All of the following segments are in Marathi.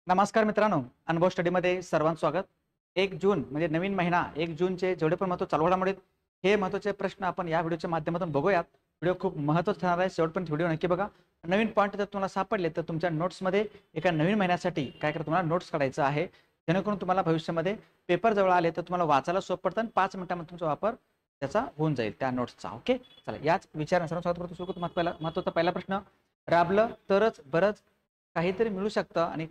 नमस्कार मित्रांनो, अनुभव स्टडीमध्ये सर्वांचं स्वागत. 1 जून म्हणजे नवीन महिना. 1 जूनचे जेवढे पण महत्त्वाचे चालू घडामोडी आहेत, हे महत्त्वाचे प्रश्न आपण या व्हिडिओच्या माध्यमातून बघूयात. व्हिडिओ खूप महत्त्वाचा ठरणार आहे. शेवटपर्यंत व्हिडिओ नक्की बघा. नवीन पॉईंट जर तुम्हाला सापडले तर तुमच्या नोट्समध्ये एका नवीन महिन्यासाठी काय करा तुम्हाला नोट्स काढायचं आहे. जेणेकरून तुम्हाला भविष्यामध्ये पेपर जवळ आले तर तुम्हाला वाचायला सोपं पडतं आणि 5 मिनिटांमध्ये तुमचा वापर त्याचा होऊन जाईल त्या नोट्सचा. ओके, चला याच विचारानुसार स्वागत करतो. सुरू करतो. महत्त्वाचा पहिला प्रश्न. राबलं तरच बरंच काहीतरी मिळू शकतं आणि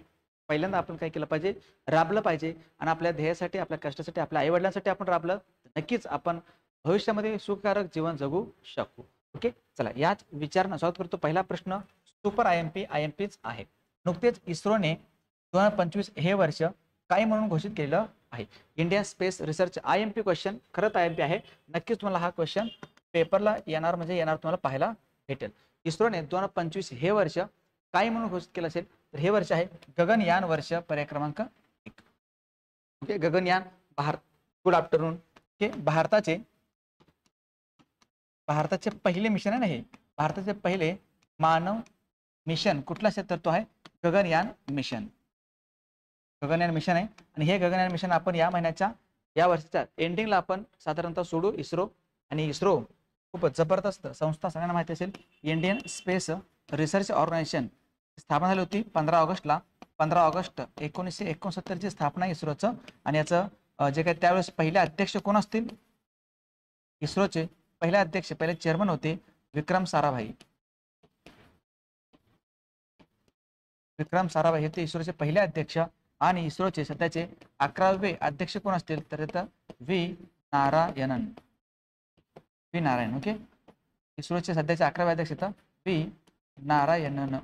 पहिल्यांदा आपण काय केलं पाहिजे, राबलं पाहिजे आणि आपल्या ध्येयासाठी, आपल्या कष्टासाठी, आपल्या आई-वडिलांसाठी आपण राबलं, तर नक्कीच आपण भविष्यामध्ये सुखकारक जीवन जगू शकू. ओके, चला याच विचारानं स्वागत करतो. पहिला प्रश्न सुपर आय-एम-पीच आहे. नुकतेच इस्रोने 2025 हे वर्ष काय म्हणून घोषित केलं आहे? India space research. I-M-P question, खरंच आय-एम-पी आहे. नक्कीच तुम्हाला हा क्वेश्चन पेपरला येणार म्हणजे येणार तुम्हाला पाहायला भेटेल. इस्रोने 2025 हे वर्ष काय म्हणून घोषित केलं असेल, तर हे वर्ष आहे गगनयान वर्ष, पर्याय क्रमांक 1. Okay, Gaganyaan. Bharat. Good afternoon. Okay, भारताचे पहिले मिशन आहे ना हे. भारताचे पहिले मानव मिशन कुठलं असेल तर तो आहे गगनयान मिशन. गगनयान मिशन आहे आणि हे गगनयान मिशन आपण या महिन्याच्या या वर्षाच्या एंडिंगला आपण साधारणतः सोडू. इस्रो आणि इस्रो खूप जबरदस्त संस्था, सगळ्यांना माहिती असेल. इंडियन स्पेस रिसर्च ऑर्गनायझेशन स्थापना झाली होती 15 ऑगस्टला. 15 ऑगस्ट 1969 ची स्थापना इस्रोचं. आणि याचं जे काही त्यावेळेस पहिले अध्यक्ष कोण असतील, इस्रोचे पहिले अध्यक्ष, पहिले चेअरमन होते विक्रम साराभाई. विक्रम साराभाई हे ते इस्रोचे पहिले अध्यक्ष. आणि इस्रोचे सध्याचे 11वे अध्यक्ष कोण असतील तर इथं व्ही नारायणन. ओके, इस्रोचे सध्याचे 11वे अध्यक्ष इथं व्ही नारायणन.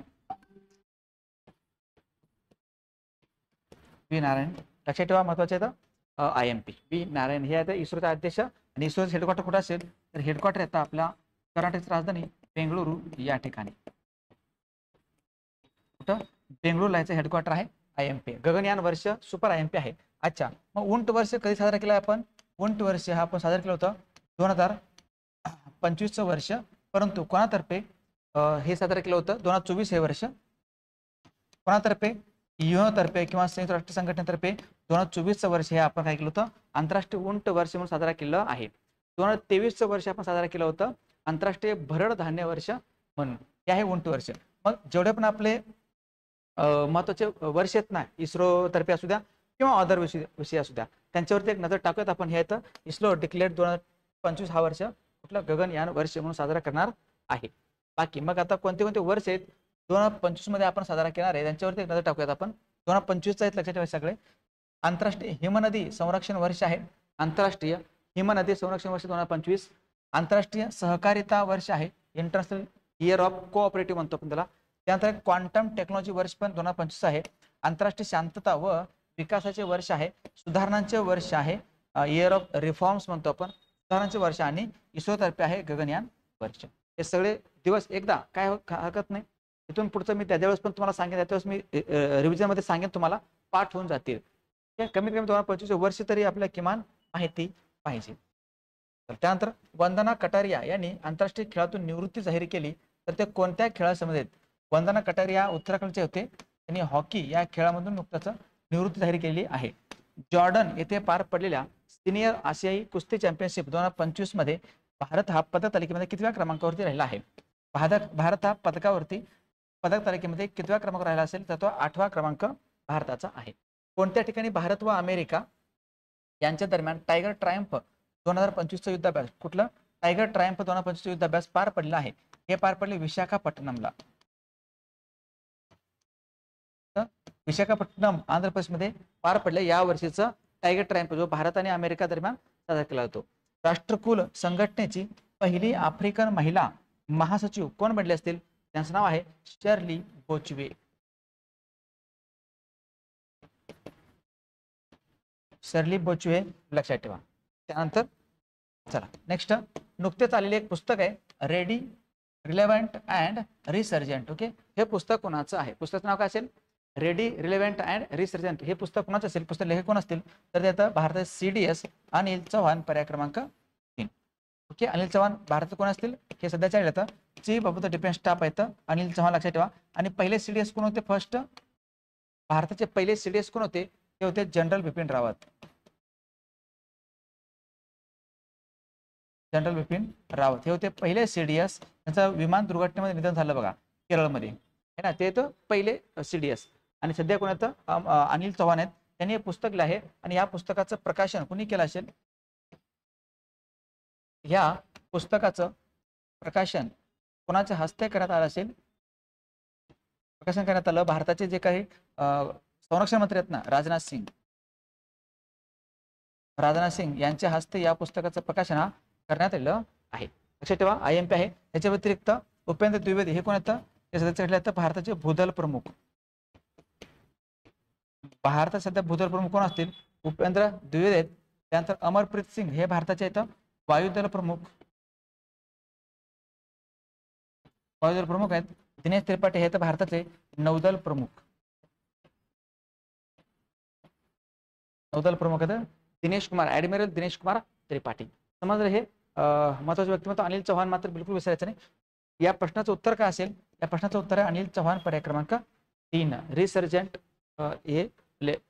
व्ही नारायण लक्षात ठेवा. महत्वाचे येतं आय-एम-पी. व्ही नारायण हे आहेत इस्रोचे अध्यक्ष. आणि इस्रोचं हेडक्वार्टर कुठं असेल तर हेडक्वार्टर येतं आपल्या कर्नाटकची राजधानी बेंगळुरू या ठिकाणी. कुठं? बेंगळुरूला याचं हेडक्वार्टर आहे. आय-एम-पी गगनयान वर्ष सुपर आय-एम-पी आहे. अच्छा, मग उंट वर्ष कधी साजरा केला आपण? उंट वर्ष हा आपण साजरा केलं होतं 2025चं वर्ष. परंतु कोणातर्फे हे साजरं केलं होतं? 2024 हे वर्ष कोणातर्फे? युएनओतर्फे किंवा संयुक्त राष्ट्र संघटनेतर्फे 2024चं वर्ष हे आपण काय केलं होतं? आंतरराष्ट्रीय उंट वर्ष म्हणून साजरा केलं आहे. 2023चं वर्ष आपण साजरा केलं होतं आंतरराष्ट्रीय भरड धान्य वर्ष म्हणून. हे आहे उंट वर्ष. मग जेवढे पण आपले महत्वाचे वर्ष आहेत ना, इस्रो तर्फे असू द्या किंवा अदर विषय असू द्या, त्यांच्यावरती एक नजर टाकूयात आपण. हे येतं इस्रो डिक्लेअर 2025 हा वर्ष कुठलं गगनयान वर्ष म्हणून साजरा करणार आहे. बाकी मग आता कोणते कोणते वर्ष आहेत 2025 मध्ये आपण साजरा करणार आहे त्यांच्यावरती एक नजर टाकूयात आपण. 2025चा आहेत लक्षात ठेवा सगळे. आंतरराष्ट्रीय हिमनदी संरक्षण वर्ष आहे. आंतरराष्ट्रीय हिमनदी संरक्षण वर्ष 2025. आंतरराष्ट्रीय सहकारिता वर्ष आहे. इंटरनॅशनल इयर ऑफ कोऑपरेटिव्ह म्हणतो आपण त्याला. त्यानंतर क्वांटम टेक्नॉलॉजी वर्ष पण 2025 आहे. आंतरराष्ट्रीय शांतता व विकासाचे वर्ष आहे. सुधारणांचे वर्ष आहे. इयर ऑफ रिफॉर्म्स म्हणतो आपण, सुधारणांचे वर्ष. आणि इस्रोतर्फे आहे गगनयान वर्ष. हे सगळे दिवस एकदा काय हरकत नाही. इथून पुढचं मी त्यावेळेस पण तुम्हाला सांगेन, त्यावेळेस मी रिव्हिजनमध्ये सांगेन, तुम्हाला पाठ होऊन जातील. कमीत कमी 2025 वर्ष तरी आपल्या किमान माहिती पाहिजे. तर त्यानंतर वंदना कटारिया यांनी आंतरराष्ट्रीय खेळातून निवृत्ती जाहीर केली, तर ते कोणत्या खेळासंबंधित? वंदना कटारिया उत्तराखंडचे होते. त्यांनी हॉकी या खेळामधून नुकताच निवृत्ती जाहीर केली आहे. जॉर्डन येथे पार पडलेल्या सिनियर आशियाई कुस्ती चॅम्पियनशिप 2025 मध्ये भारत हा पदक तालिकेमध्ये कितव्या क्रमांकावरती राहिला आहे? भारत हा पदक तालिकेमध्ये कितव्या क्रमांकावर राहिला असेल तर तो 8वा क्रमांक भारताचा आहे. कोणत्या ठिकाणी भारत व अमेरिका यांच्या दरम्यान टायगर ट्रायम्फ 2025चा युद्धाभ्यास, कुठलं? टायगर ट्रायम्फ 2025चा युद्धाभ्यास पार पडला आहे? हे पार पडले विशाखापट्टणमला. विशाखापट्टणम आंध्र प्रदेशमध्ये पार पडले या वर्षीचं टायगर ट्रायम्फ, जो भारत आणि अमेरिका दरम्यान साजरा केला जातो. राष्ट्रकुल संघटनेची पहिली आफ्रिकन महिला महासचिव कोण बनले असतील? त्यांचं नाव आहे शर्ली बोचवे. शर्ली बोचवे लक्षात ठेवा. त्यानंतर चला नेक्स्ट. नुकतेच आलेले एक पुस्तक आहे रेडी, रिलेव्हंट अँड रिसर्जंट. ओके, हे पुस्तक कोणाचं आहे? पुस्तकाचं नाव काय असेल? Ready, relevant and रिसर्जंट. हे पुस्तक कोणाचं असेल? पुस्तक लेखक कोण असतील तर त्यात भारताचे CDS अनिल चव्हाण, पर्याय क्रमांक 3. ओके, अनिल चव्हाण भारतात कोण असतील? हे सध्याच्या येतं chief of the defence staff आहेत अनिल चव्हाण, लक्षात ठेवा. आणि पहिले CDS कोण होते? फर्स्ट भारताचे पहिले CDS कोण होते? ते होते जनरल बिपिन रावत. जनरल बिपिन रावत हे होते पहिले CDS. त्यांचं विमान दुर्घटनेमध्ये निधन झालं बघा, केरळमध्ये है ना. ते तर पहिले CDS. आणि सध्या कोण येतं? अनिल चव्हाण आहेत. त्यांनी हे पुस्तक लिहिलं आहे आणि या पुस्तकाचं प्रकाशन कोणी केलं असेल? या पुस्तकाचं प्रकाशन कोणाच्या हस्ते करण्यात आलं असेल? प्रकाशन करण्यात आलं भारताचे जे काही संरक्षण मंत्री आहेत ना, राजनाथ सिंग. राजनाथ सिंग यांच्या हस्ते या पुस्तकाचं प्रकाशन हा करण्यात आलेलं आहे. लक्षात ठेवा, IMP आहे. त्याच्या व्यतिरिक्त उपेंद्र द्विवेदी हे कोण येतं? हे सदस्य ठरले आहेत भारताचे भूदल प्रमुख. भारतात सध्या भूदल प्रमुख कोण असतील? उपेंद्र द्विवेदी आहेत. त्यानंतर अमरप्रीत सिंग हे भारताचे येतं वायुदल प्रमुख. वायुदल प्रमुख आहेत. दिनेश त्रिपाठी हे तर भारताचे नौदल प्रमुख. नौदल प्रमुख आहेत दिनेश कुमार, ऍडमिरल दिनेश कुमार त्रिपाठी. समजलं हे महत्वाचे व्यक्तिमत्व. अनिल चव्हाण मात्र बिलकुल विसरायचं नाही. या प्रश्नाचं उत्तर काय असेल? या प्रश्नाचं उत्तर आहे अनिल चव्हाण, पर्याय क्रमांक 3, रिसर्जंट हे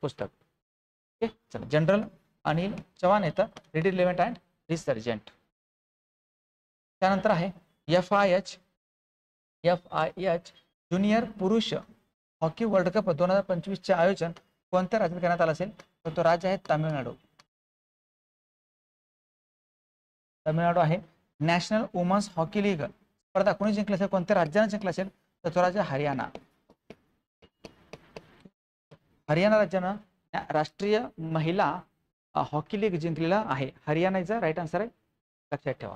पुस्तक. ओके, चला. जनरल अनिल चव्हाण येतं रिडिलेव्हंट अँड रिसर्जंट. त्यानंतर आहे FIH ज्युनियर पुरुष हॉकी वर्ल्ड कप 2025 चे आयोजन कोणत्या राज्यात करण्यात आलं असेल? तर तो राज्य आहे तामिळनाडू. तामिळनाडू आहे. नॅशनल वुमन्स हॉकी लीग स्पर्धा कोणी जिंकली असेल? कोणत्या राज्याने जिंकला असेल? तर तो राज्य हरियाणा. हरियाणा राज्यानं राष्ट्रीय महिला हॉकी लीग जिंकलेला आहे. हरियाणाचा राईट आन्सर आहे, लक्षात ठेवा.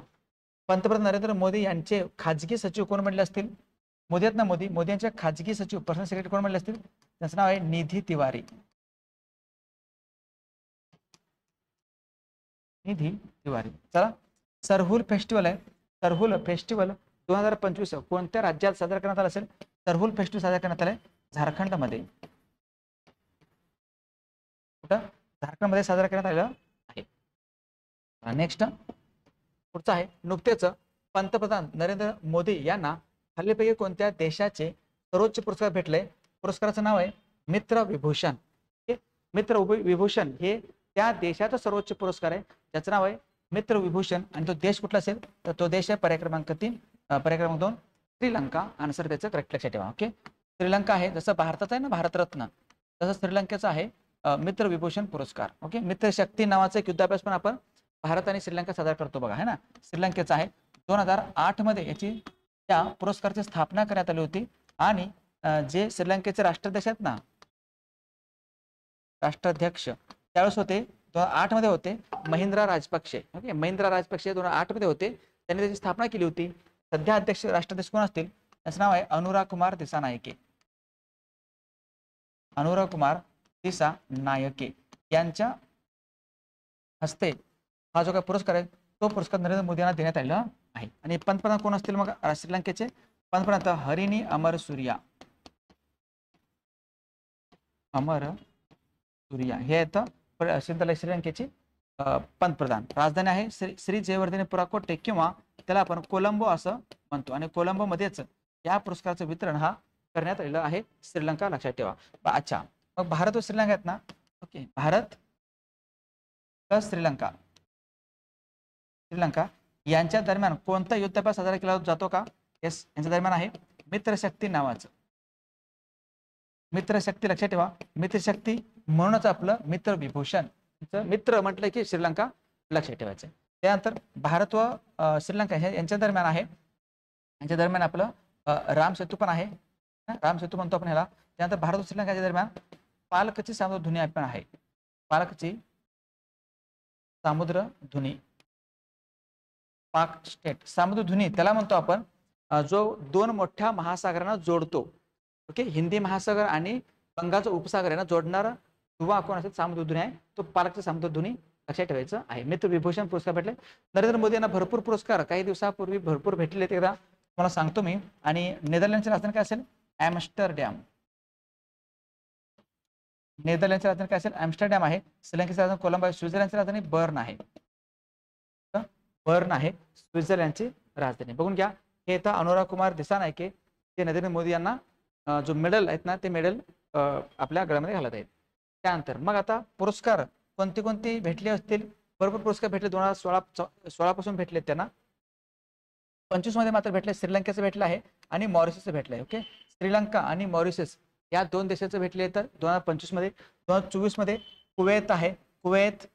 पंतप्रधान नरेंद्र मोदी यांचे खाजगी सचिव कोण म्हणले असतील? मोदी आहेत ना, मोदी यांचे खाजगी सचिव पर्सनल सेक्रेटरी कोण म्हणले असतील? त्यांचं नाव आहे निधी तिवारी. निधी तिवारी. चला, सरहुल फेस्टिवल आहे. सरहुल फेस्टिवल 2025 कोणत्या राज्यात साजरा करण्यात आला असेल? सरहुल फेस्टिवल साजरा करण्यात आलाय झारखंडमध्ये. कुठं? झारखंडमध्ये साजरा करण्यात आलेला आहे. नेक्स्ट पुढचं आहे, नुकतेच पंतप्रधान नरेंद्र मोदी यांना खालीलपैकी कोणत्या देशाचे सर्वोच्च पुरस्कार भेटले? पुरस्काराचं नाव आहे मित्र विभूषण. मित्र विभूषण हे त्या देशाचा सर्वोच्च पुरस्कार आहे, त्याचं नाव आहे मित्र विभूषण. आणि तो देश कुठला असेल? तर तो देश आहे पर्याय क्रमांक 3, पर्याय क्रमांक 2 श्रीलंका. आन्सर त्याचं करेक्ट, लक्षात ठेवा. ओके, श्रीलंका आहे. जसं भारताचा आहे ना भारतरत्न, तसं श्रीलंकेचा आहे मित्र विभूषण पुरस्कार. ओके, मित्र शक्ती नावाचा एक युद्धाभ्यास पण आपण भारत आणि श्रीलंका साजरा करतो बघा, है ना. श्रीलंकेचा आहे. 2008 मध्ये याची त्या पुरस्काराची स्थापना करण्यात आली होती. आणि जे श्रीलंकेचे राष्ट्राध्यक्ष आहेत ना, राष्ट्राध्यक्ष त्यावेळेस होते 2008 मध्ये होते महिंद्रा राजपक्षे. ओके, महिंद्रा राजपक्षे 2008 मध्ये होते. त्यांनी त्याची स्थापना केली होती. सध्या अध्यक्ष राष्ट्राध्यक्ष कोण असतील? त्याचं नाव आहे अनुराग कुमार दिसानायके. अनुराग कुमार दिसानायके यांच्या हस्ते हा जो काही पुरस्कार आहे तो पुरस्कार नरेंद्र मोदी यांना देण्यात आलेला आहे. आणि पंतप्रधान कोण असतील मग श्रीलंकेचे? पंतप्रधान हरिणी अमरसूरिया. अमरसूरिया हे आहेत श्रीलंकेचे पंतप्रधान. राजधानी आहे श्री जयवर्धनेपुरा कोटे किंवा त्याला आपण कोलंबो असं म्हणतो. आणि कोलंबो मध्येच या पुरस्काराचं वितरण हा करण्यात आलेलं आहे श्रीलंका, लक्षात ठेवा. अच्छा, मग भारत व श्रीलंका आहेत ना. ओके, भारत प्लस श्रीलंका यांच्या दरम्यान कोणता युद्धाभ्यास साजरा केला जातो का? येस, यांच्या दरम्यान आहे मित्रशक्ती नावाचं. मित्रशक्ती, लक्षात ठेवा. मित्रशक्ती म्हणूनच आपलं मित्र विभूषण. मित्र म्हटलं की श्रीलंका, लक्षात ठेवायचं. त्यानंतर भारत व श्रीलंका यांच्या दरम्यान आहे, यांच्या दरम्यान आपलं राम सेतू पण आहे. राम सेतू म्हणतो आपण ह्याला. त्यानंतर भारत व श्रीलंकाच्या दरम्यान पालकची सामुद्रधुनी पण आहे. पालकची सामुद्रधुनी, पाक स्टेट सामुद्रधुनी त्याला म्हणतो आपण जो 2 मोठ्या महासागरांना जोडतो. ओके, हिंदी महासागर आणि बंगालचा उपसागर यांना जोडणारा दुवा कोण असेल? सामुद्रधुनी आहे, तो पालकची सामुद्रधुनी, लक्षात ठेवायचं आहे. मित्र विभूषण पुरस्कार भेटले नरेंद्र मोदी यांना. भरपूर पुरस्कार काही दिवसापूर्वी भरपूर भेटले, एकदा तुम्हाला सांगतो मी. आणि नेदरलँडची राजधानी काय असेल? ॲम्स्टरडॅम. नेदरलँडची राजधानी काय असेल? ॲम्स्टरडॅम आहे. श्रीलंकेची राजधानी कोलंबो आहे. स्वित्झर्लंडची राजधानी बर्न आहे. बर्न आहे स्वित्झर्लंडची राजधानी. बघून घ्या, हे येतं अनुराग कुमार दिसानायके, ते नरेंद्र मोदी यांना जो मेडल आहेत ना ते मेडल आपल्या गळ्यामध्ये घालत आहेत. त्यानंतर मग आता पुरस्कार कोणते कोणते भेटले असतील? भरपूर पुरस्कार भेटले. 2016 पासून भेटले त्यांना. 25 मध्ये मात्र भेटले श्रीलंकेचं भेटलं आहे आणि मॉरिशसचं भेटलं आहे. ओके, श्रीलंका आणि मॉरिशस या दोन देशाचं भेटले तर 2025 मध्ये. 2024 मध्ये कुवेत आहे, Kuwait,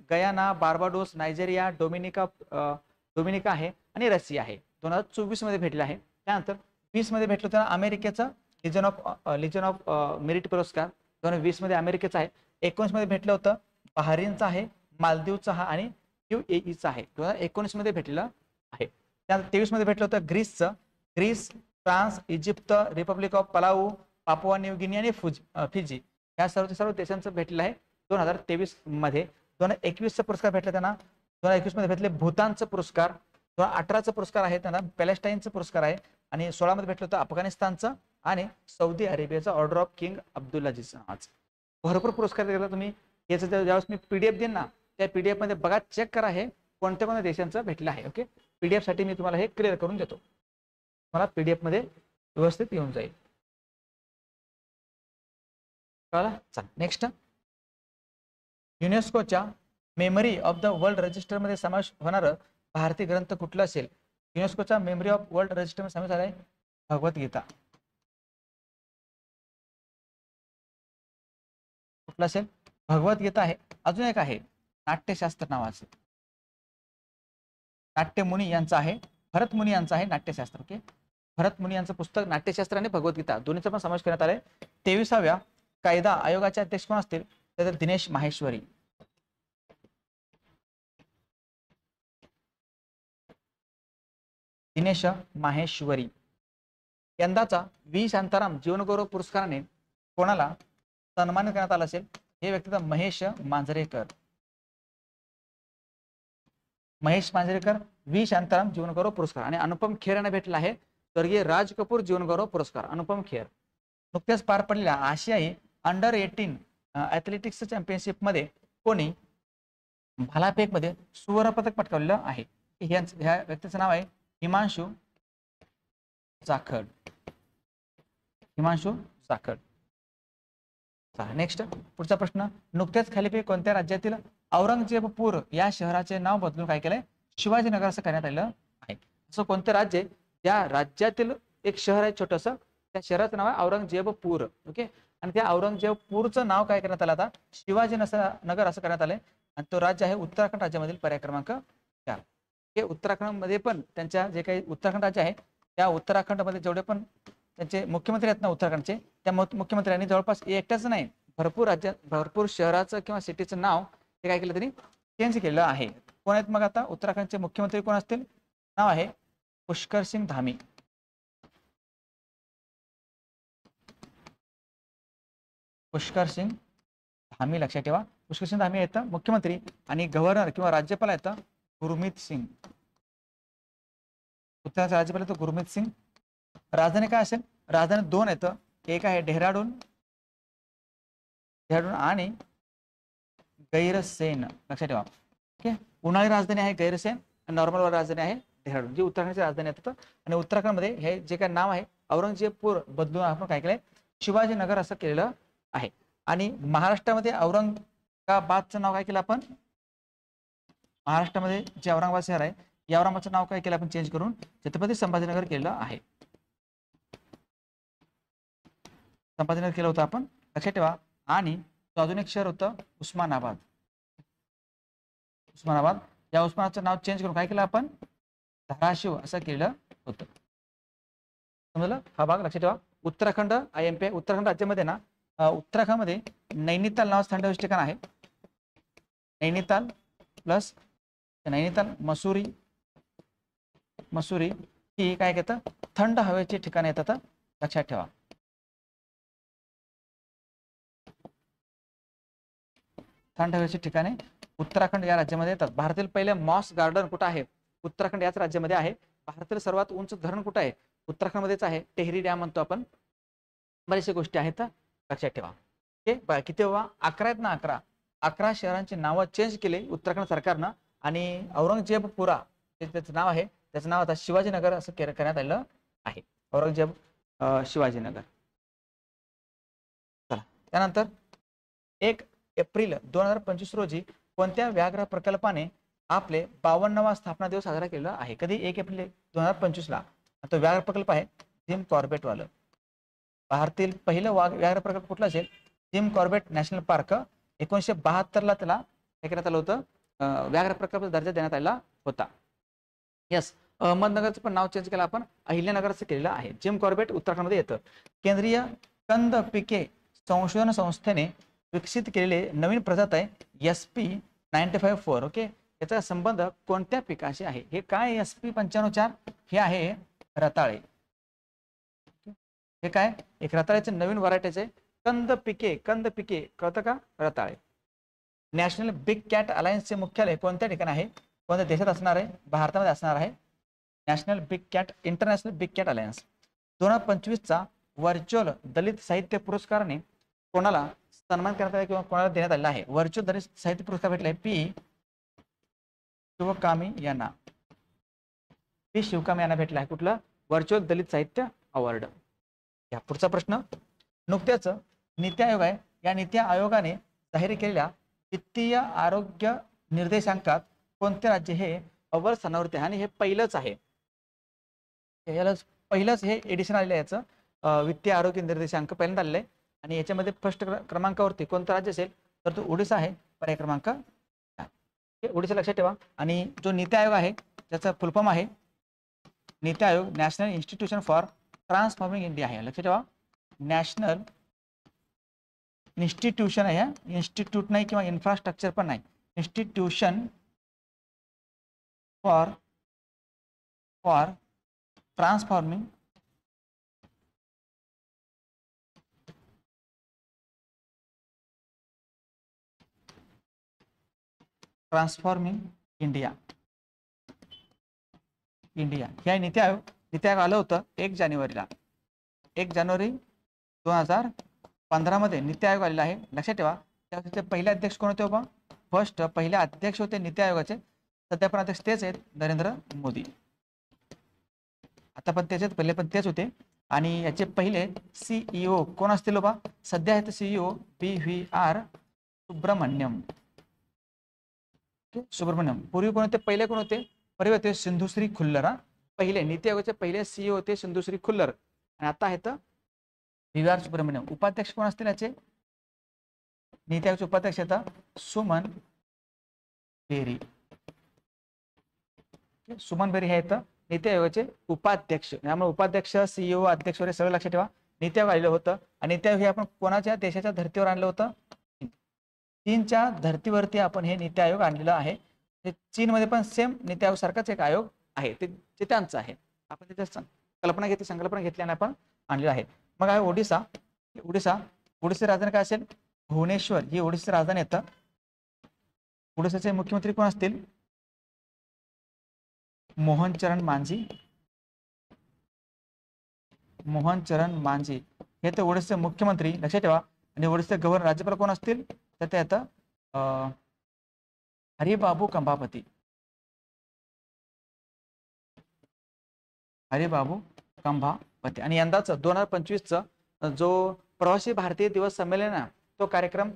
Guyana, Barbados, Nigeria, Dominica आहे आणि रशिया आहे. 2024 मध्ये भेटले आहे. त्यानंतर 20 मध्ये भेटलं तर अमेरिकेचा लिजन ऑफ मेरिट पुरस्कार 2020 मध्ये अमेरिकेचा आहे. 19 मध्ये भेटलं होतं बहारीनचा आहे, मालदीवचा हा आणि UAEचा आहे. 2019 मध्ये भेटलेलं आहे. त्यानंतर 23 मध्ये भेटलं होतं Greece, France, Egypt, republic of Palau, Papua New Guinea आणि फिजी या सर्व देशांचं भेटलेलं आहे 2023 मध्ये. 2021चा पुरस्कार भेटला त्यांना. 2021 मध्ये भेटले भूतानचा पुरस्कार. 2018चा पुरस्कार आहे त्यांना पॅलेस्टाईनचा पुरस्कार आहे. आणि 16 मध्ये भेटलं होतं अफगाणिस्तानचं आणि सौदी अरेबियाचा ऑर्डर ऑफ किंग अब्दुल्लाजीचा नावाचा. भरपूर पुरस्कार दिला तुम्ही. याचं ज्यावेळेस मी PDF देईन ना, त्या PDF मध्ये बघा, चेक करा हे कोणत्या कोणत्या देशांचं भेटलं आहे. ओके, PDF साठी मी तुम्हाला हे क्लिअर करून देतो. मला PDF मध्ये व्यवस्थित येऊन जाईल. कळलं? चला नेक्स्ट. युनेस्कोच्या memory of the world register मध्ये समावेश होणारं भारतीय ग्रंथ कुठला असेल? युनेस्कोच्या मेमरी ऑफ वर्ल्ड रजिस्टर मध्ये समावेश झालाय भगवद्गीता. कुठला असेल? भगवद्गीता आहे. अजून एक आहे नाट्यशास्त्र नावाचं. नाट्यमुनी यांचं आहे, भरत मुनी यांचं आहे नाट्यशास्त्र. ओके, भरत मुनी यांचं पुस्तक नाट्यशास्त्र आणि भगवद्गीता दोन्हीचा पण समावेश करण्यात आलाय. 23व्या कायदा आयोगाचे अध्यक्ष कोण असतील? तर दिनेश माहेश्वरी. दिनेश माहेश्वरी. यंदाचा व्ही शांताराम जीवनगौरव पुरस्काराने कोणाला सन्मानित करण्यात आला असेल? हे व्यक्ती महेश मांजरेकर. महेश मांजरेकर व्ही शांताराम जीवनगौरव पुरस्कार. आणि अनुपम खेर यांना भेटला आहे स्वर्गीय राज कपूर जीवनगौरव पुरस्कार. अनुपम खेर. नुकत्याच पार पडलेल्या आशियाई अंडर 18 ॲथलेटिक्स चॅम्पियनशिप मध्ये कोणी भालाफेक मध्ये सुवर्ण पदक पटकावलेलं आहे? ह्या व्यक्तीचं नाव आहे हिमांशु जाखड. हिमांशु जाखड. नेक्स्ट पुढचा प्रश्न. नुकत्याच खालीपैकी कोणत्या राज्यातील औरंगजेबपूर या शहराचे नाव बदलून काय केलंय? शिवाजीनगर असं करण्यात आलेलं आहे. असं कोणतं राज्य आहे? त्या राज्यातील एक शहर आहे छोटस, त्या शहराचं नाव आहे औरंगजेबपूर. ओके, आणि त्या औरंगजेबपूरचं नाव काय करण्यात आलं आता? शिवाजीनगर असं करण्यात आलंय. आणि तो राज्य आहे उत्तराखंड राज्यामधील पर्याय क्रमांक 4. हे उत्तराखंड मध्ये पण त्यांच्या जे काही उत्तराखंड राज्य आहे त्या उत्तराखंड मध्ये जेवढे पण त्यांचे मुख्यमंत्री आहेत ना उत्तराखंडचे, त्या मुख्यमंत्र्यांनी जवळपास एकटाच नाही भरपूर शहराचं किंवा सिटीचं नाव ते काय केलं, त्यांनी चेंज केलं आहे. कोण आहेत मग आता उत्तराखंडचे मुख्यमंत्री? कोण असतील? नाव आहे पुष्कर सिंग धामी. पुष्कर सिंग धामी लक्षात ठेवा. पुष्कर सिंग धामी आहेत मुख्यमंत्री. आणि गव्हर्नर किंवा राज्यपाल आहेत गुरमीत सिंग. उत्तराचे राज्यपाल आहेत गुरमीत सिंग. राजधानी काय असेल? राजधानी 2 आहेत. एक आहे डेहराडून आणि गैरसेन लक्षात ठेवा. ओके, उन्हाळी राजधानी आहे गैरसेन आणि नॉर्मल राजधानी आहे डेहराडून, जी उत्तराखंडची राजधानी आहे. आणि उत्तराखंडमध्ये हे जे काही नाव आहे औरंगजेबपूर बदलून आपण काय केलंय? शिवाजीनगर असं केलेलं आहे. आणि महाराष्ट्रामध्ये औरंगाबादचं नाव काय केलं आपण? महाराष्ट्रामध्ये जे औरंगाबाद शहर आहे या औरंगाबादचं नाव काय केलं आपण? चेंज करून छत्रपती संभाजीनगर केलं आहे. संभाजीनगर केलं होतं आपण, लक्षात ठेवा. आणि अजून एक शहर होतं उस्मानाबाद. या उस्मानाबादचं नाव चेंज करून काय केलं आपण? धाराशिव असं केलं होतं. समजलं? हा भाग लक्षात ठेवा. उत्तराखंड IMP उत्तराखंड राज्यामध्ये ना उत्तराखंडमध्ये नैनिताल नावाचं थंड हवेचं ठिकाण आहे. नैनिताल प्लस मसुरी ही काय घेतं? थंड हवेचे ठिकाण येतात, लक्षात ठेवा. थंड हवेची ठिकाणे उत्तराखंड या राज्यामध्ये येतात. भारतातील पहिले मॉस गार्डन कुठं आहे? उत्तराखंड याच राज्यामध्ये आहे. भारतातील सर्वात उंच धरण कुठं आहे? उत्तराखंडमध्येच आहे. टेहरी डॅम म्हणतो आपण. बऱ्याचशा गोष्टी आहेत, लक्षात ठेवा. ओके, किती बाबा? 11 आहेत ना. 11 शहरांची नावं चेंज केली उत्तराखंड सरकारनं. आणि औरंगजेबपुरा त्याचं नाव आहे, त्याचं नाव आता शिवाजीनगर असं करण्यात आलेलं आहे. औरंगजेब शिवाजीनगर. त्यानंतर 1 एप्रिल 2025 रोजी कोणत्या व्याघ्र प्रकल्पाने आपले 52वा स्थापना दिवस साजरा केलेला आहे? कधी? 1 एप्रिल 2025 ला. तो व्याघ्र प्रकल्प आहे जिम कॉर्बेट वालं. भारतातील पहिलं व्याघ्र प्रकल्प कुठला असेल? Jim Corbett national park. 1972 ला त्याला हे करण्यात आलं होतं, व्याघ्र प्रकल्प दर्जा देण्यात आला होता. यस. अहमदनगरचं पण नाव चेंज केलं आपण, अहिल्यानगरचं केलेलं आहे. जिम कॉर्बेट उत्तराखंडमध्ये येतं. केंद्रीय कंद पिके संशोधन संस्थेने विकसित केलेले नवीन प्रजात आहे SP95 ओके. याचा संबंध कोणत्या पिकाशी आहे? हे काय SP95 हे आहे रताळे. हे काय? एक रताळ्याचे नवीन व्हरायटीचे कंद पिके कळतं का? रताळे. नॅशनल बिग कॅट अलायन्सचे मुख्यालय कोणत्या ठिकाणी आहे? कोणत्या देशात असणार आहे? भारतामध्ये असणार आहे. National big cat, international big cat alliance. 2025चा व्हर्च्युअल दलित साहित्य पुरस्काराने कोणाला सन्मान करण्यात आला किंवा कोणाला देण्यात आलेला आहे? व्हर्च्युअल दलित साहित्य पुरस्कार भेटलाय पी शिवकामी यांना. पी शिवकामी यांना भेटला आहे. कुठलं? व्हर्च्युअल दलित साहित्य अवॉर्ड. या पुढचा प्रश्न. नुकत्याच नीती आयोग आहे, या नीती आयोगाने जाहीर केलेल्या वित्तीय आरोग्य निर्देशांकात कोणते राज्य हे अव्वल स्थानावरती आहे? आणि हे पहिलंच आहे, याला पहिलंच हे एडिशन आलेलं आहे याचं. वित्तीय आरोग्य निर्देशांक पहिल्यांदा आलेलं आहे आणि याच्यामध्ये फर्स्ट क्रमांकावरती कोणतं राज्य असेल तर तो ओडिसा आहे. पर्याय क्रमांक ओडिसा लक्षात ठेवा. आणि जो नीती आयोग आहे त्याचा फुल फॉर्म आहे NITI Aayog national institution for transforming India आहे. लक्षात ठेवा, नॅशनल इन्स्टिट्यूशन आहे. इन्स्टिट्यूट नाही किंवा इन्फ्रास्ट्रक्चर पण नाही, इन्स्टिट्यूशन फॉर ट्रान्सफॉर्मिंग इंडिया. हे आहे नीती आयोग. नीती आयोग आलं होतं 1 जानेवारीला. 1 जानेवारी 2015 मध्ये नीती आयोग आलेला आहे. लक्षात ठेवा. त्याचे पहिले अध्यक्ष कोण होते बाबा? पहिले अध्यक्ष होते नीती आयोगाचे. सध्या पण अध्यक्ष तेच आहेत, नरेंद्र मोदी. आता पण तेच, पहिले पण तेच होते. आणि याचे पहिले CEO कोण असतील बाबा? सध्या आहेत CEO BVR सुब्रमण्यम. पूर्वी कोण होते? पहिले कोण होते? परिवर्तित सिंधुश्री खुल्लर. पहिले नीती आयोगाचे पहिले CEO होते सिंधुश्री खुल्लर आणि आता आहेत BVR सुब्रमण्यम. उपाध्यक्ष कोण असतील याचे? नीती आयोगाचे उपाध्यक्ष आहेत सुमन बेरी. सुमन बेरी हे आहेत नीती आयोगाचे उपाध्यक्ष. त्यामुळे उपाध्यक्ष, CEO, अध्यक्ष वगैरे सगळं लक्षात ठेवा. नीती आयोग आलेलं होतं आणि नीती आयोग हे आपण कोणाच्या देशाच्या धर्तीवर आणलं होतं? चीनच्या धर्तीवरती आपण हे नीती आयोग आणलेलं आहे. चीनमध्ये पण सेम नीती आयोग सारखाच एक आयोग आहे, ते त्यांचं आहे. आपण त्याच्या संकल्पना घेतल्याने आपण आणलेलं आहे. मग आहे ओडिसा. ओडिसा राजधानी काय असेल? भुवनेश्वर ही ओडिसा राजधानी येतं. ओडिसाचे मुख्यमंत्री कोण असतील? मोहन चरण मांझी हे तर ओडिसाचे मुख्यमंत्री. लक्षात ठेवा. आणि ओडिसाचे गव्हर्नर, राज्यपाल कोण असतील तर ते आता हरिबाबू कंभापती. आणि यंदाचं 2025चं जो प्रवासी भारतीय दिवस संमेलन आहे तो कार्यक्रम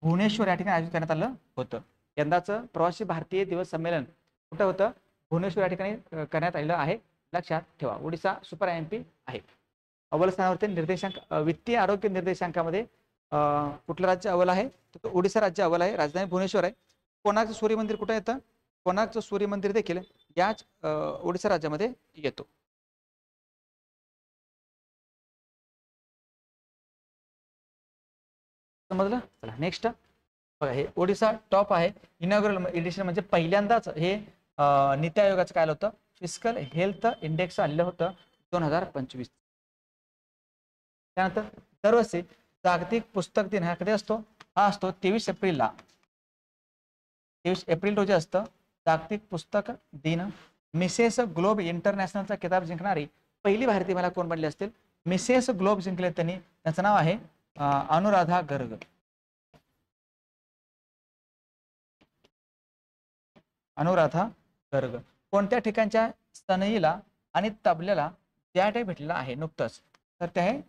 भुवनेश्वर या ठिकाणी आयोजित करण्यात आलं होतं. यंदाचं प्रवासी भारतीय दिवस संमेलन कुठं होतं? भुवनेश्वर या ठिकाणी करण्यात आलेलं आहे. लक्षात ठेवा. ओडिसा सुपर MP आहे. अव्वल स्थानावरती निर्देशांक वित्तीय आरोग्य निर्देशांकामध्ये कुठलं राज्य अव्वल आहे? तर ओडिसा राज्य अव्वल आहे. राजधानी भुवनेश्वर आहे. कोणार्कचं सूर्य मंदिर कुठं येतं? कोणार्कचं सूर्य मंदिर देखील याच ओडिसा राज्यामध्ये येतो. समजलं? चला नेक्स्ट बघा. हे ओडिसा टॉप आहे. इनॉग्रल एडिशन म्हणजे पहिल्यांदाच हे नीती आयोगाचं काय आलं होतं? फिस्कल हेल्थ इंडेक्स आलेलं होतं 2025. त्यानंतर दरवर्षी जागतिक पुस्तक दिन हा कधी असतो? हा असतो 23 एप्रिलला. 23 एप्रिल रोजी असतं जागतिक पुस्तक दिन. मिसेस ग्लोब इंटरनॅशनलचा किताब जिंकणारी पहिली भारतीय महिला कोण बनली असतील? मिसेस ग्लोब जिंकले त्यांनी. त्यांचं नाव आहे अनुराधा गर्ग. कोणत्या ठिकाणच्या सनईला आणि तबल्याला त्या भेटलेला आहे नुकतंच? तर ते आहे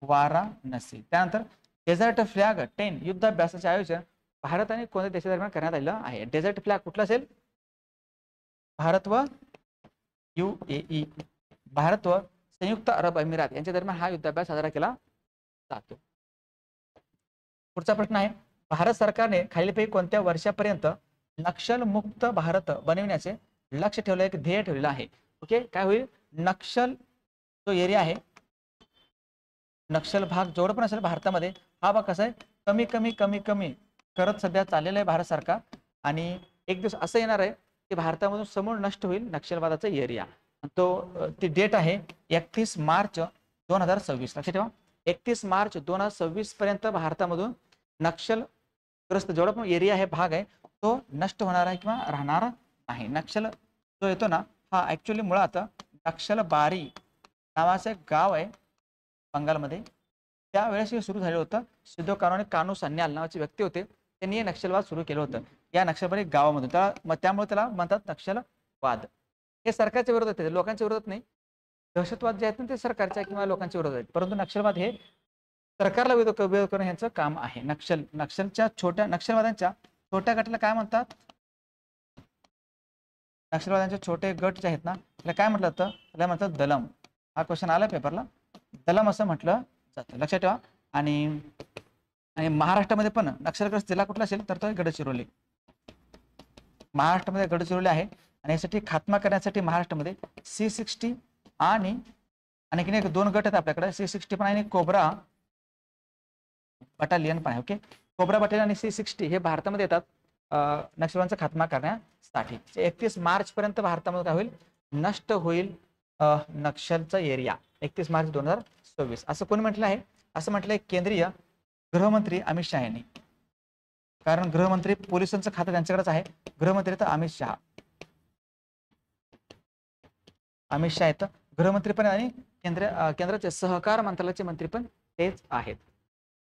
वाराणसी. त्यानंतर डेझर्ट फ्लॅग 10 युद्धाभ्यासाचे आयोजन भारत आणि कोणत्या देशादरम्यान करण्यात आलेलं आहे? डेझर्ट फ्लॅग कुठला असेल? भारत व UAE, भारत व संयुक्त अरब अमिरात यांच्या दरम्यान हा युद्धाभ्यास साजरा केला जातो. पुढचा प्रश्न आहे, भारत सरकारने खालीलपैकी कोणत्या वर्षापर्यंत नक्षल मुक्त भारत बनविण्याचे लक्ष्य ठेवलं, एक ध्येय ठेवलेलं आहे? ओके, काय होईल? नक्षल जो एरिया आहे, नक्षल भाग जेवढं पण असेल भारतामध्ये, हा भाग कसा आहे, कमी कमी कमी कमी करत सध्या चाललेला आहे भारत सरकार. आणि एक दिवस असं येणार आहे की भारतामधून समूळ नष्ट होईल नक्षलवादाचा एरिया. तो ती डेट आहे 31 मार्च 2026. लक्षात ठेवा, 31 मार्च 2026 पर्यंत भारतामधून नक्षलग्रस्त जेवढा पण एरिया आहे, भाग आहे, तो नष्ट होणार आहे किंवा राहणार नाही. नक्षल जो येतो ना, हा ऍक्च्युअली मुळात नक्षलबारी नावाचं एक गाव आहे बंगालमध्ये. त्यावेळेस हे सुरू झालं होतं. सिद्धो कानोने कानू सन्याल नावाचे व्यक्ती होते, त्यांनी हे नक्षलवाद सुरू केलं होतं या नक्षलबारी गावामधून. त्यामुळे त्याला म्हणतात नक्षलवाद. हे सरकारच्या विरोधात आहे, लोकांच्या विरोधात नाही. दहशतवाद जे आहेत ना, ते सरकारच्या किंवा लोकांच्या विरोधात आहेत, परंतु नक्षलवाद हे सरकारला विरोध करणं यांचं काम आहे. नक्षलच्या छोट्या नक्षलवाद्यांच्या छोट्या गटाला काय म्हणतात? नक्षलवाद्यांचे छोटे गट जे आहेत ना, त्याला काय म्हटलं जातं? त्याला म्हणतात दलम. हा क्वेश्चन आला पेपरला, दलम असं म्हटलं जातं. लक्षात ठेवा. आणि महाराष्ट्रामध्ये पण नक्षलग्रस्त जिल्हा कुठला असेल तर तो गडचिरोली. महाराष्ट्रामध्ये गडचिरोली आहे. आणि यासाठी खात्मा करण्यासाठी महाराष्ट्रामध्ये C60 आणि आणखीन एक 2 गट आहेत आपल्याकडे, C60 पण आणि कोब्रा बटालियन पण आहे. ओके, कोब्रा बटालियन आणि C60 हे भारतामध्ये येतात नक्षलवादांचा खात्मा करण्यासाठी. 31 मार्च पर्यंत भारतामध्ये काय होईल? नष्ट होईल नक्षलचा एरिया. 31 मार्च 2026 असं कोणी म्हटलं आहे? असं म्हटलंय केंद्रीय गृहमंत्री अमित शहा यांनी. कारण गृहमंत्री, पोलिसांचं खातं त्यांच्याकडेच आहे. गृहमंत्री तर अमित शहा आहेत, गृहमंत्री पण, आणि केंद्राचे सहकार मंत्रालयाचे मंत्री पण तेच आहेत.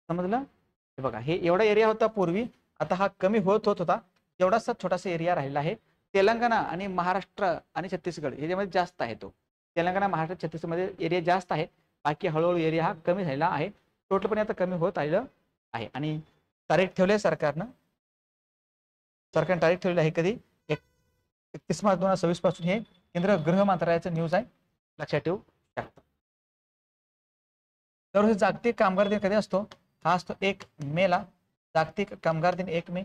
समजलं? हे बघा, हे एवढा एरिया होता पूर्वी, आता हा कमी होत होता. एवढासा छोटासा एरिया राहिला आहे. तेलंगणा आणि महाराष्ट्र आणि छत्तीसगड याच्यामध्ये जास्त आहे. तो तेलंगणा, महाराष्ट्र, छत्तीसगडमध्ये एरिया जास्त आहे. बाकी हळूहळू एरिया हा कमी झालेला आहे. टोटलपणे आता कमी होत आलेलं आहे. आणि तारीख ठेवली सरकारने तारीख ठेवलेली आहे कधी? 31 मार्च 2026 पासून. हे केंद्र गृह मंत्रालयाचं न्यूज आहे, लक्षात ठेवू शकता. तर जागतिक कामगार दिन कधी असतो? हा असतो 1 मेला. जागतिक कामगार दिन 1 मे.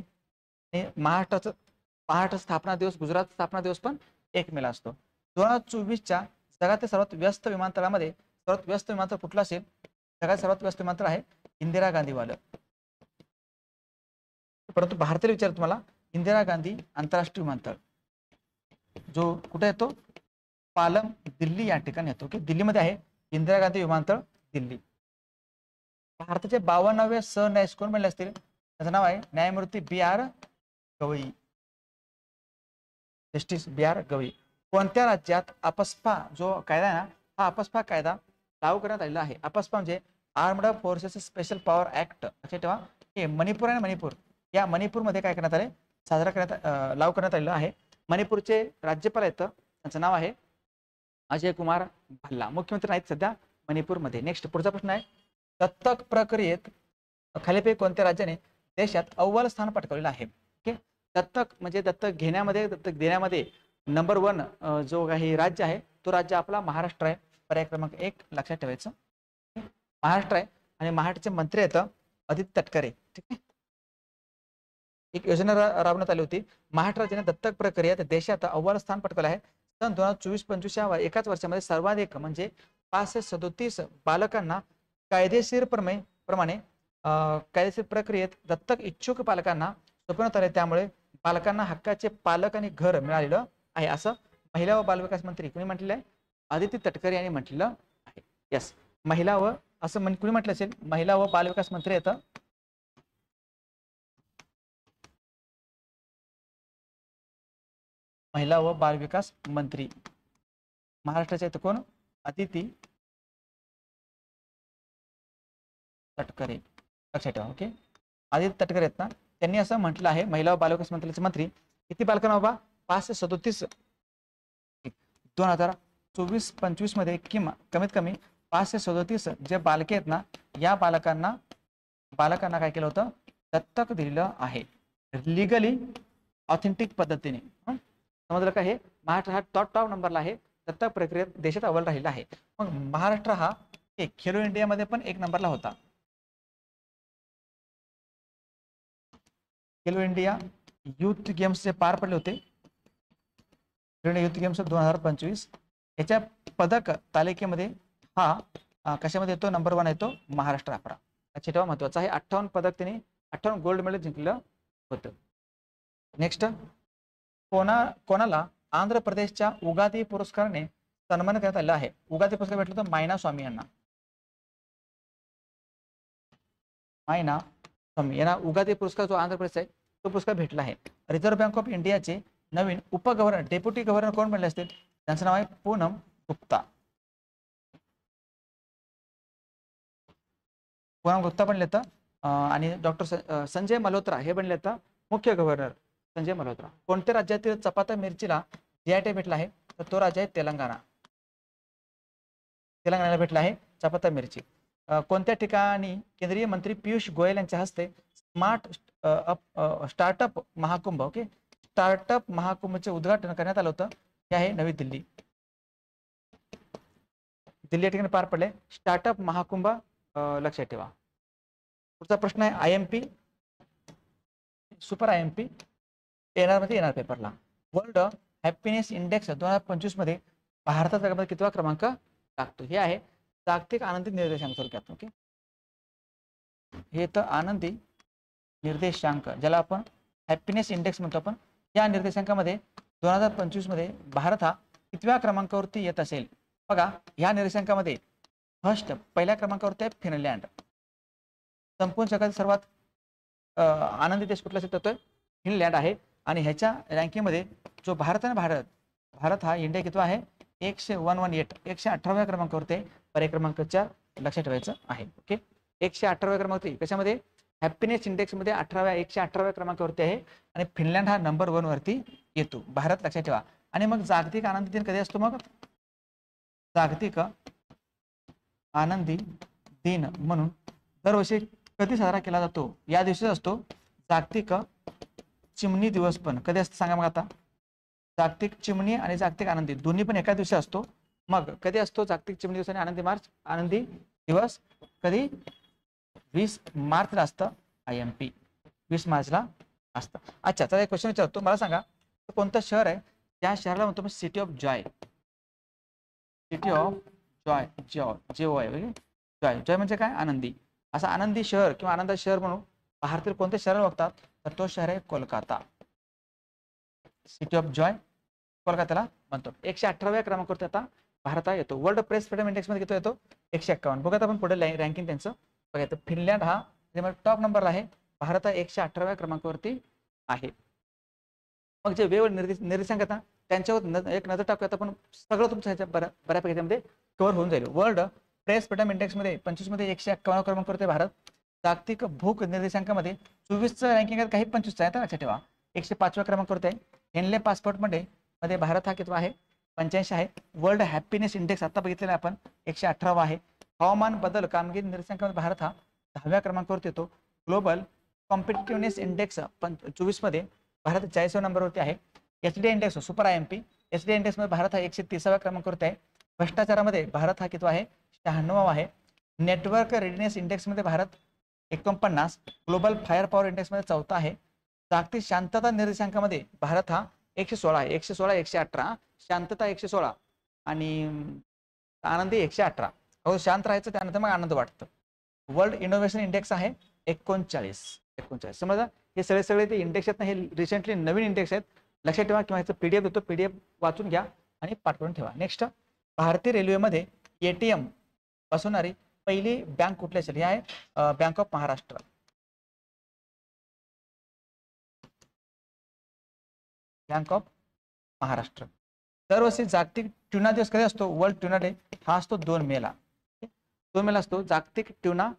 आणि महाराष्ट्र स्थापना दिवस, गुजरात स्थापना दिवस पण 1 मेला असतो. 2024च्या जगातील सर्वात व्यस्त विमानतळामध्ये सर्वात व्यस्त विमानतळ कुठलं असेल? जगात सर्वात व्यस्त विमानतळ आहे इंदिरा गांधी वालं. परंतु भारताला विचार तुम्हाला, इंदिरा गांधी आंतरराष्ट्रीय विमानतळ जो कुठे येतो? पालम, दिल्ली या ठिकाणी येतो. की दिल्लीमध्ये आहे इंदिरा गांधी विमानतळ, दिल्ली. भारताचे 52वे सरन्यायाधीश कोण बनले असतील? त्याचं नाव आहे न्यायमूर्ती BR Gavai. Justice BR Gavai. कोणत्या राज्यात अपस्पा जो कायदा आहे ना, हा अपस्पा कायदा लागू करण्यात आलेला आहे? अपस्पा म्हणजे armed forces special power act. लक्षात ठेवा, हे मणिपूर आणि मणिपूर या मणिपूरमध्ये काय करण्यात आले? लागू करण्यात आलेलं आहे. मणिपूरचे राज्यपाल आहेत, त्यांचं नाव आहे अजय कुमार भल्ला. मुख्यमंत्री नाहीत सध्या मणिपूरमध्ये. नेक्स्ट पुढचा प्रश्न आहे, दत्तक प्रक्रियेत खालीपैकी कोणत्या राज्याने देशात अव्वल स्थान पटकावलेलं आहे? ओके, दत्तक म्हणजे दत्तक घेण्यामध्ये, दत्तक देण्यामध्ये नंबर 1 जो काही राज्य आहे तो राज्य आपला महाराष्ट्र आहे. पर्याय क्रमांक 1 लक्षात ठेवायचं, महाराष्ट्र आहे. आणि महाराष्ट्राचे मंत्री आहेत आदित्य तटकरे. ठीक आहे, एक योजना राबवण्यात आली होती. महाराष्ट्र राज्याने दत्तक प्रक्रियेत देशात अव्वल स्थान पटकावलं आहे. सन 2024-25 या एकाच वर्षामध्ये सर्वाधिक म्हणजे 537 बालकांना कायदेशीर प्रक्रियेत दत्तक इच्छुक पालकांना सोपवण्यात आले. त्यामुळे बालकांना हक्काचे पालक आणि घर मिळालेलं आहे, असं महिला व बालविकास मंत्री कुणी म्हटलेलं आहे? आदित्य तटकरे यांनी म्हटलेलं आहे. यस, महिला व असं कुणी म्हटलं असेल? महिला व बालविकास मंत्री येतं महिला व बाल विकास मंत्री महाराष्ट्राचे आहेत कोण? आदिती तटकरे. लक्षात ठेवा. ओके, आदित्य तटकरे आहेत ना, त्यांनी असं म्हटलं आहे, महिला व बाल विकास मंत्र्याचे मंत्री. किती बालकांना बाबा? 537. 2024-25 मध्ये कमीत कमी 537 जे बालके आहेत ना, या बालकांना काय केलं होतं, दत्तक दिलेलं आहे लिगली ऑथेंटिक पद्धतीने. समजलं का? हे महाराष्ट्र हा टॉप नंबरला आहे, दत्तक प्रक्रियेत देशात अव्वल राहिला आहे. मग महाराष्ट्र हा खेलो इंडिया मध्ये पण 1 नंबरला होता. खेलो इंडिया युथ गेम्स जे पार पडले होते, खेलो इंडिया युथ गेम्स 2025, याच्या पदक तालिकेमध्ये हा कशामध्ये येतो, नंबर 1 येतो महाराष्ट्र आपला. लक्षात ठेवा, महत्वाचं आहे. 58 पदक त्यांनी 58 गोल्ड मेडल जिंकलं होतं. नेक्स्ट, कोणाला आंध्र प्रदेशच्या उगादी पुरस्काराने सन्मान करण्यात आला आहे? उगादी पुरस्कार भेटला होता मायना स्वामी यांना. मायना स्वामी यांना उगादी पुरस्कार जो आंध्र प्रदेश आहे तो पुरस्कार भेटला आहे. रिझर्व्ह बँक ऑफ इंडियाचे नवीन उपगव्हर्नर, डेप्युटी गव्हर्नर कोण बनले असतील? त्यांचं नाव आहे पूनम गुप्ता. पूनम गुप्ता बनले तर, आणि डॉक्टर संजय मल्होत्रा हे बनले तर मुख्य गव्हर्नर. संजय मल्होत्रा. कोणत्या राज्यातील चपाता मिरचीला GI टॅग भेटला आहे? तर तो राज्य आहे तेलंगणा. तेलंगणाला भेटला आहे चपाता मिरची. कोणत्या ठिकाणी केंद्रीय मंत्री पियुष गोयल यांच्या हस्ते स्टार्टअप महाकुंभ, ओके, स्टार्टअप महाकुंभचे उद्घाटन करण्यात आलं होतं? हे आहे नवी दिल्ली. दिल्ली या ठिकाणी पार पडले स्टार्टअप महाकुंभ. लक्षात ठेवा. पुढचा प्रश्न आहे IMP सुपर IMP येणार पेपरला. वर्ल्ड हॅपीनेस इंडेक्स 2025 मध्ये भारताचा जगामध्ये कितवा क्रमांक लागतो? हे आहे जागतिक आनंदी निर्देशांक थोडक्यात. ओके, हे तर आनंदी निर्देशांक ज्याला आपण हॅपीनेस इंडेक्स म्हणतो आपण, या निर्देशांकामध्ये 2025 मध्ये भारत हा कितव्या क्रमांकावरती येत असेल? बघा, या निर्देशांकामध्ये पहिल्या क्रमांकावरती आहे फिनलँड. संपूर्ण जगातील सर्वात आनंदी देश कुठला असेल तर तो फिनलँड आहे. आणि ह्याच्या रँकिंगमध्ये जो भारत हा इंडिया कितवा आहे? 118व्या क्रमांकावरती आहे. पर्याय क्रमांक 4 लक्षात ठेवायचं आहे. ओके, 118व्या क्रमांकावरती कशामध्ये? हॅपीनेस इंडेक्स मध्ये 118व्या क्रमांकावरती आहे. आणि फिनलँड हा नंबर 1 वरती येतो. भारत लक्षात ठेवा. आणि मग जागतिक आनंदी दिन कधी असतो? मग जागतिक आनंदी दिन म्हणून दरवर्षी कधी साजरा केला जातो? या दिवशी असतो जागतिक चिमणी दिवस. पण कधी असतं सांगा मग आता? जागतिक चिमणी आणि जागतिक आनंदी दोन्ही पण एका दिवशी असतो. मग कधी असतो जागतिक चिमणी दिवस आणि आनंदी दिवस? कधी? 20 मार्चला असतं. IMP 20 मार्चला असतं. अच्छा, तर एक क्वेश्चन विचारतो, मला सांगा कोणतं शहर आहे त्या शहराला म्हणतो city of Joy? City of Joy, Joy म्हणजे काय? आनंदी. असा आनंदी शहर किंवा आनंदाचे शहर म्हणून भारतातील कोणत्या शहराला बघतात? तर तो शहर आहे कोलकाता. सिटी ऑफ जॉय कोलकाताला म्हणतो. 118व्या क्रमांकावरती आता भारत येतो. वर्ल्ड प्रेस फ्रीडम इंडेक्स मध्ये किती येतो? 151. बघा आपण पुढे रँकिंग त्यांचं बघा. फिनलँड हा टॉप नंबरला आहे, भारत 118व्या क्रमांकावरती आहे. मग जे वेगवेगळे निर्देशांक आहेत ना त्यांच्यावर एक नजर टाकूयात आपण. सगळं तुमचं ह्याच्या बऱ्यापैकी त्याच्यामध्ये कव्हर होऊन जाईल. वर्ल्ड प्रेस फ्रीडम इंडेक्स मध्ये 25 मध्ये 151 क्रमांकावरती भारत. जागतिक भूक निर्देशांकामध्ये 24चं रँकिंग आहे, काही 25चं आहे. लक्षात ठेवा. 105व्या क्रमांकावरती आहे. हेनले पासपोर्ट मध्ये भारत हा कितवा आहे? 85 आहे. वर्ल्ड हॅपीनेस इंडेक्स आता बघितलेला आपण 118वा आहे. हवामान बदल कामगिरी निर्देशांकामध्ये भारत हा 10व्या क्रमांकावरती येतो. ग्लोबल कॉम्पिटिटिव्हनेस इंडेक्स 24 मध्ये भारत 40व्या नंबरवरती आहे. HD index super IMP HD index मध्ये भारत हा 130व्या क्रमांकावरती आहे. भ्रष्टाचारामध्ये भारत हा कितवा आहे? 96वा आहे. नेटवर्क रेडिनेस इंडेक्स मध्ये Bharat 49. Global fire power index मध्ये 4था आहे. जागतिक शांतता निर्देशांकामध्ये भारत हा 116 आहे. 116, 118. शांतता 116 आणि आनंदी 118. अहो, शांत राहायचं त्यानंतर मग आनंद वाटतं. वर्ल्ड इनोव्हेशन इंडेक्स आहे 39. समजा हे सगळे ते इंडेक्स आहेत ना, हे रिसेंटली नवीन इंडेक्स आहेत. लक्षात ठेवा किंवा ह्याचं PDF देतो, PDF वाचून घ्या आणि पाठवून ठेवा. नेक्स्ट, भारतीय रेल्वेमध्ये ATM बसवणारी पहिली बँक कुठली असेल? ही आहे bank of Maharashtra. Bank of Maharashtra. दरवर्षी जागतिक ट्यूना दिवस कधी असतो? वर्ल्ड ट्यूना डे हा असतो 2 मेला. 2 मेला असतो जागतिक ट्यूना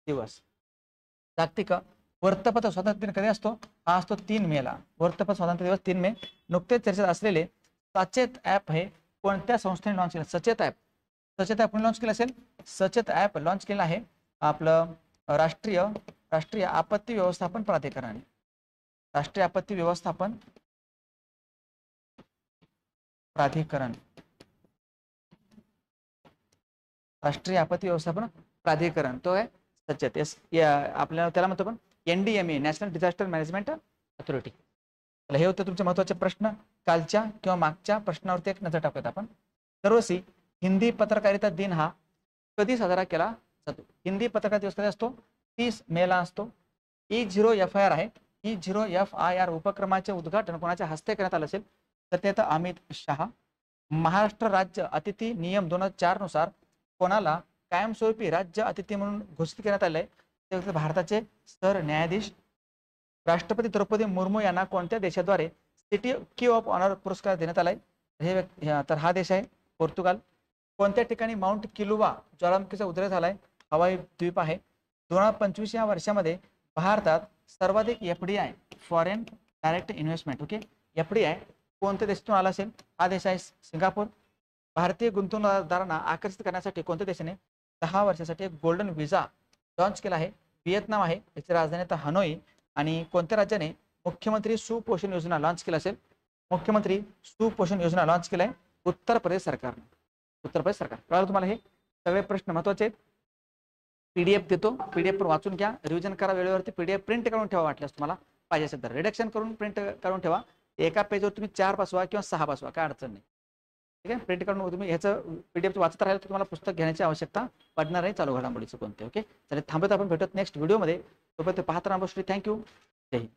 दिवस. जागतिक वृत्तपत्र स्वातंत्र्य दिन कधी असतो? हा असतो 3 मेला. वृत्तपत्र स्वातंत्र्य दिवस 3 मे. नुकतेच चर्चेत असलेले सचेत ऍप हे कोणत्या संस्थेने लॉन्च केलं? सचेत ऍप सचेत ॲप लॉन्च केलं असेल? सचेत ॲप लॉन्च केलं आहे आपलं राष्ट्रीय आपत्ती व्यवस्थापन प्राधिकरणाने. राष्ट्रीय आपत्ती व्यवस्थापन प्राधिकरण, राष्ट्रीय आपत्ती व्यवस्थापन प्राधिकरण तो आहे सचेत. आपल्याला त्याला म्हणतो पण NDMA, national disaster management authority. हे होते तुमचे महत्त्वाचे प्रश्न. कालच्या किंवा मागच्या प्रश्नावरती एक नजर टाकूयात आपण. दरवर्षी हिंदी पत्रकारिता दिन हा कधी साजरा केला जातो? हिंदी पत्रकारिता दिवस कधी असतो? 30 मेला असतो. E0FIR आहे. E0FIR उपक्रमाचे उद्घाटन कोणाच्या हस्ते करण्यात आलं असेल तर ते अमित शहा. महाराष्ट्र राज्य अतिथी नियम 2004 नुसार कोणाला कायमस्वरूपी राज्य अतिथी म्हणून घोषित करण्यात आले? ते भारताचे सरन्यायाधीश. राष्ट्रपती द्रौपदी मुर्मू यांना कोणत्या देशाद्वारे सिटी ऑफ ऑनर पुरस्कार देण्यात आलाय? तर हा देश आहे पोर्तुगाल. कोणत्या ठिकाणी माउंट किलुवा ज्वालामुखीचा उद्रेक झालाय? हवाई द्वीप आहे. 2025 या वर्षामध्ये भारतात सर्वाधिक FDI, foreign direct investment, okay, FDI कोणत्या देशातून आला असेल? हा देश आहे सिंगापूर. भारतीय गुंतवणूकदारांना आकर्षित करण्यासाठी कोणत्या देशाने 10 वर्षासाठी एक गोल्डन व्हिसा लॉन्च केला आहे? व्हिएतनाम आहे. याची राजधानी तर हनोई. आणि कोणत्या राज्याने मुख्यमंत्री सुपोषण योजना लॉन्च केला असेल? मुख्यमंत्री सुपोषण योजना लॉन्च केलाय उत्तर प्रदेश सरकारने. उत्तर प्रदेश सरकार. कळलं तुम्हाला? हे सगळे प्रश्न महत्त्वाचे आहेत. PDF देतो, PDF पर वाचून घ्या, रिव्हिजन करा वेळेवरती. PDF प्रिंट करून ठेवा वाटल्यास तुम्हाला पाहिजे असेल तर. रिडक्शन करून प्रिंट करून ठेवा. एका पेजवर तुम्ही 4 बसवा किंवा 6 बसवा, काय अडचण नाही. ठीक आहे. प्रिंट करून तुम्ही ह्याचं PDF वाचत राहिलं तर तुम्हाला पुस्तक घेण्याची आवश्यकता पडणार आहे चालू घडामोडीचं कोणते. ओके, तर थांबत आपण भेटत नेक्स्ट व्हिडिओमध्ये. तोपर्यंत पाहत राहा. थँक्यू. जय हिंद.